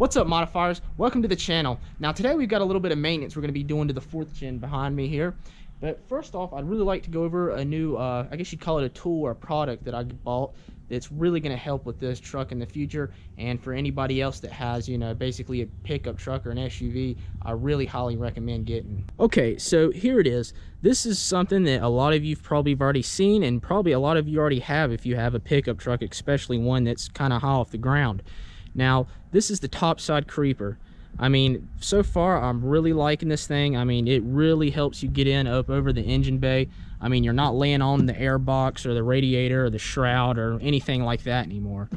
What's up, modifiers? Welcome to the channel. Now today we've got a little bit of maintenance we're going to be doing to the 4th gen behind me here. But first off, I'd really like to go over a new, I guess you'd call it a tool or a product that I bought that's really going to help with this truck in the future. And for anybody else that has, you know, basically a pickup truck or an SUV, I really highly recommend getting. Okay, so here it is. This is something that a lot of you've probably already seen, and probably a lot of you already have if you have a pickup truck, especially one that's kind of high off the ground. Now, this is the topside creeper. I mean, so far, I'm really liking this thing. I mean, it really helps you get in up over the engine bay. I mean, you're not laying on the air box or the radiator or the shroud or anything like that anymore.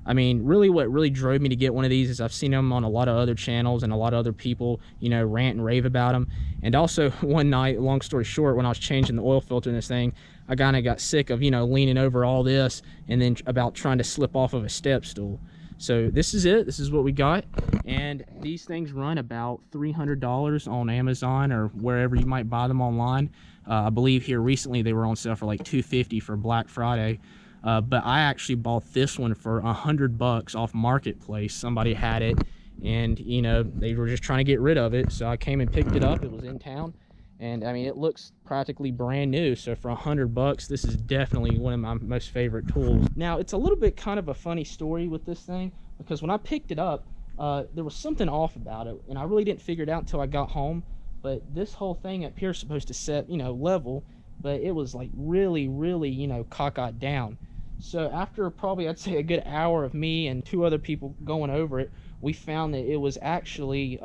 I mean, really what really drove me to get one of these is I've seen them on a lot of other channels and a lot of other people, you know, rant and rave about them. And also one night, long story short, when I was changing the oil filter in this thing, I kind of got sick of, you know, leaning over all this and then about trying to slip off of a step stool. So this is it. This is what we got. And these things run about $300 on Amazon or wherever you might buy them online. I believe here recently they were on sale for like $250 for Black Friday. But I actually bought this one for $100 off Marketplace. Somebody had it and, you know, they were just trying to get rid of it. So I came and picked it up. It was in town. And I mean, it looks practically brand new. So for $100, this is definitely one of my most favorite tools. Now, it's a little bit kind of a funny story with this thing, because when I picked it up, there was something off about it, and I really didn't figure it out until I got home. But this whole thing up here is supposed to set, you know, level, but it was like really, you know, cockeyed down. So after probably, I'd say, a good hour of me and 2 other people going over it, we found that it was actually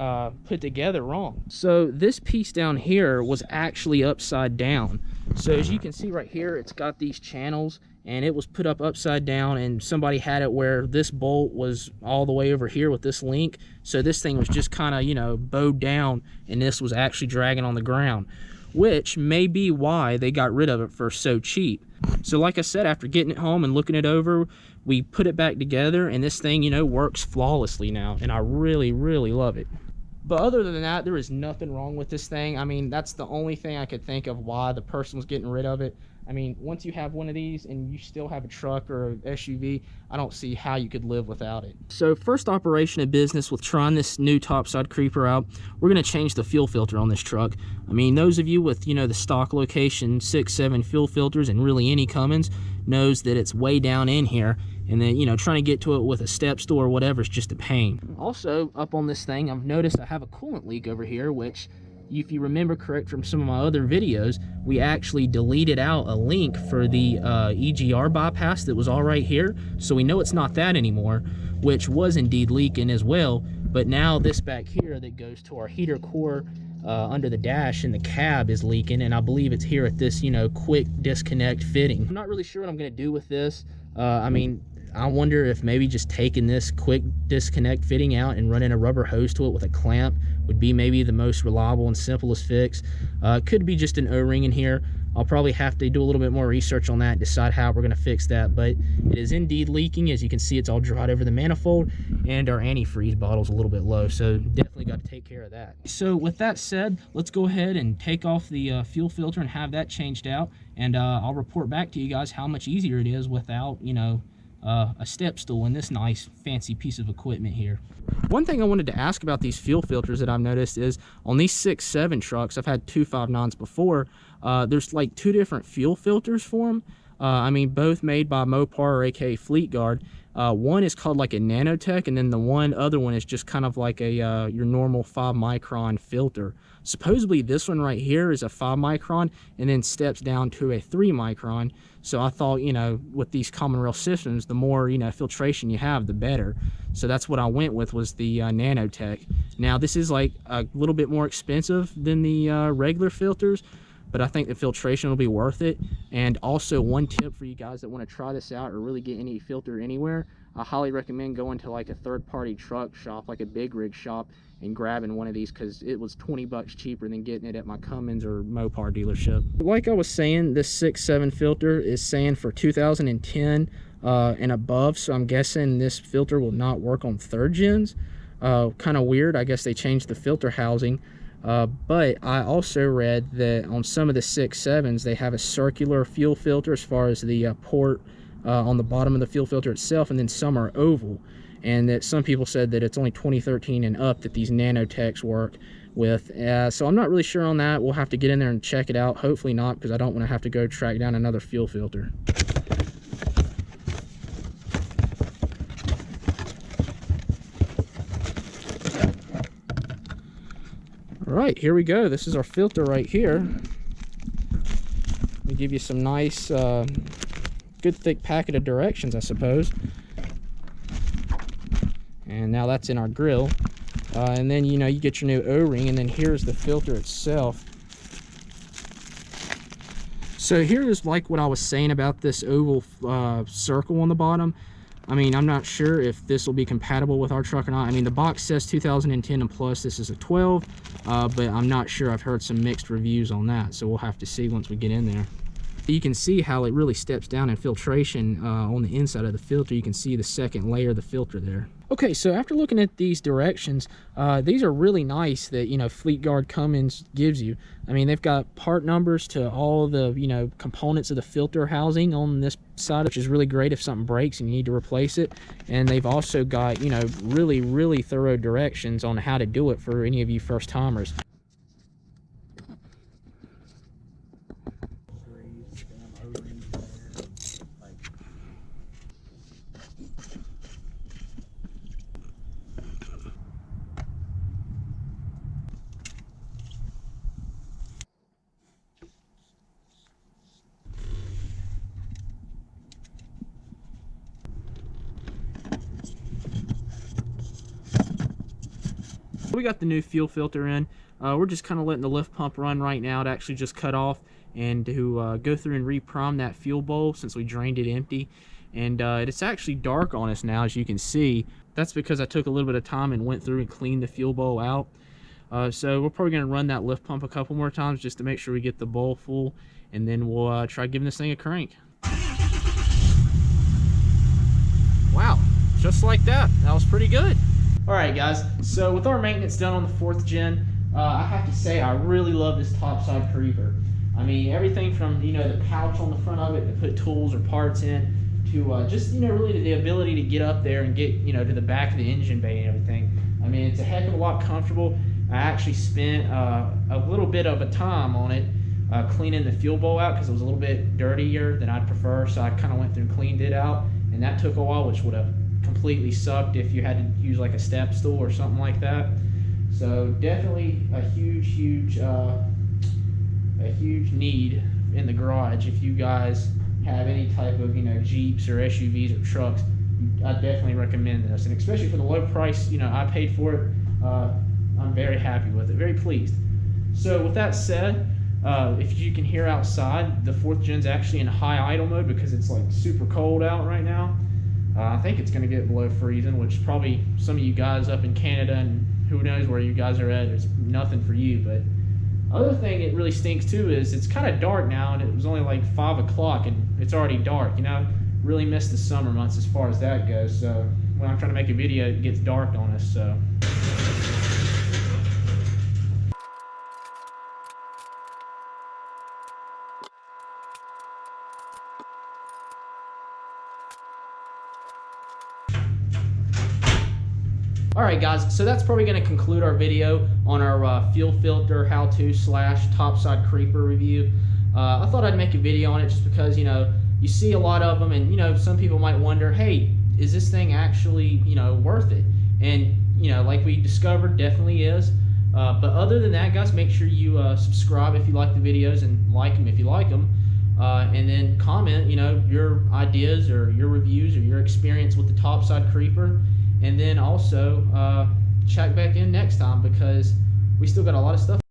put together wrong. So this piece down here was actually upside down. So as you can see right here, it's got these channels, and it was put up upside down, and somebody had it where this bolt was all the way over here with this link. So this thing was just kind of, you know, bowed down, and this was actually dragging on the ground, which may be why they got rid of it for so cheap. So like I said, after getting it home and looking it over, we put it back together, and this thing, you know, works flawlessly now, and I really love it. But other than that, there is nothing wrong with this thing. I mean, that's the only thing I could think of why the person was getting rid of it. I mean, once you have one of these and you still have a truck or an SUV, I don't see how you could live without it. So first operation of business with trying this new topside creeper out, we're going to change the fuel filter on this truck. I mean, those of you with, you know, the stock location 6.7 fuel filters and really any Cummins knows that it's way down in here. And then, you know, trying to get to it with a step stool or whatever is just a pain. Also, up on this thing, I've noticed I have a coolant leak over here, which, if you remember correct from some of my other videos, we actually deleted out a link for the EGR bypass that was all right here. So we know it's not that anymore, which was indeed leaking as well. But now this back here that goes to our heater core under the dash and the cab is leaking, and I believe it's here at this, you know, quick disconnect fitting. I'm not really sure what I'm going to do with this. I mean, I wonder if maybe just taking this quick disconnect fitting out and running a rubber hose to it with a clamp would be maybe the most reliable and simplest fix. Could be just an O-ring in here. I'll probably have to do a little bit more research on that, decide how we're going to fix that. But it is indeed leaking. As you can see, it's all dried over the manifold, and our antifreeze bottle's a little bit low, so definitely got to take care of that. So with that said, let's go ahead and take off the fuel filter and have that changed out, and I'll report back to you guys how much easier it is without, you know, a step stool in this nice fancy piece of equipment here. One thing I wanted to ask about these fuel filters that I've noticed is on these 6.7 trucks, I've had 2.59s before, there's like 2 different fuel filters for them. I mean, both made by Mopar or aka Fleet Guard. One is called like a nanotech, and then the other one is just kind of like a your normal 5 micron filter. Supposedly this one right here is a 5 micron and then steps down to a 3 micron. So I thought, you know, with these common rail systems, the more, you know, filtration you have, the better. So that's what I went with, was the nanotech. Now this is like a little bit more expensive than the regular filters, but I think the filtration will be worth it. And also, one tip for you guys that want to try this out or really get any filter anywhere, I highly recommend going to like a third-party truck shop, like a big rig shop, and grabbing one of these, because it was $20 cheaper than getting it at my Cummins or Mopar dealership. Like I was saying, this 6.7 filter is saying for 2010 and above, so I'm guessing this filter will not work on 3rd gens. Kind of weird. I guess they changed the filter housing. But I also read that on some of the 6.7s, they have a circular fuel filter as far as the port on the bottom of the fuel filter itself, and then some are oval. and that some people said that it's only 2013 and up that these nanotechs work with. So I'm not really sure on that. We'll have to get in there and check it out. Hopefully not, because I don't want to have to go track down another fuel filter. All right, here we go. This is our filter right here. Let me give you some nice, good thick packet of directions, I suppose. And now that's in our grill. And then, you know, you get your new O-ring, and then here's the filter itself. So here is like what I was saying about this oval circle on the bottom. I mean, I'm not sure if this will be compatible with our truck or not. I mean, the box says 2010 and plus. This is a 12, but I'm not sure. I've heard some mixed reviews on that, so we'll have to see once we get in there. You can see how it really steps down in filtration on the inside of the filter. You can see the second layer of the filter there. Okay, so after looking at these directions, these are really nice that, you know, Fleetguard Cummins gives you. I mean, they've got part numbers to all the, you know, components of the filter housing on this side, which is really great if something breaks and you need to replace it. And they've also got, you know, really thorough directions on how to do it for any of you first timers. We got the new fuel filter in. We're just kind of letting the lift pump run right now to actually just cut off and to go through and reprime that fuel bowl since we drained it empty. And it's actually dark on us now, as you can see. That's because I took a little bit of time and went through and cleaned the fuel bowl out. So we're probably going to run that lift pump a couple more times just to make sure we get the bowl full, and then we'll try giving this thing a crank. Wow, just like that. That was pretty good. Alright guys, so with our maintenance done on the 4th gen, I have to say I really love this topside creeper. I mean, everything from, you know, the pouch on the front of it to put tools or parts in, to just, you know, really the ability to get up there and get, you know, to the back of the engine bay and everything. I mean, it's a heck of a lot comfortable. I actually spent a little bit of a time on it cleaning the fuel bowl out because it was a little bit dirtier than I'd prefer, so I kind of went through and cleaned it out, and that took a while, which would have completely sucked if you had to use like a step stool or something like that. So definitely a huge need in the garage. If you guys have any type of, you know, Jeeps or SUVs or trucks, I definitely recommend this, and especially for the low price, you know, I paid for it. I'm very happy with it, very pleased. So with that said, if you can hear outside, the 4th gen's actually in high idle mode because it's like super cold out right now. I think it's going to get below freezing, which probably some of you guys up in Canada and who knows where you guys are at, it's nothing for you. But other thing it really stinks too is it's kind of dark now, and it was only like 5 o'clock and it's already dark. You know, really missed the summer months as far as that goes. So when I'm trying to make a video, it gets dark on us. So. Alright guys, so that's probably going to conclude our video on our fuel filter how-to / topside creeper review. I thought I'd make a video on it just because, you know, you see a lot of them, and, you know, some people might wonder, hey, is this thing actually, you know, worth it? And, you know, like we discovered, definitely is. But other than that, guys, make sure you subscribe if you like the videos, and like them if you like them. And then comment, you know, your ideas or your reviews or your experience with the topside creeper. And then also check back in next time because we still got a lot of stuff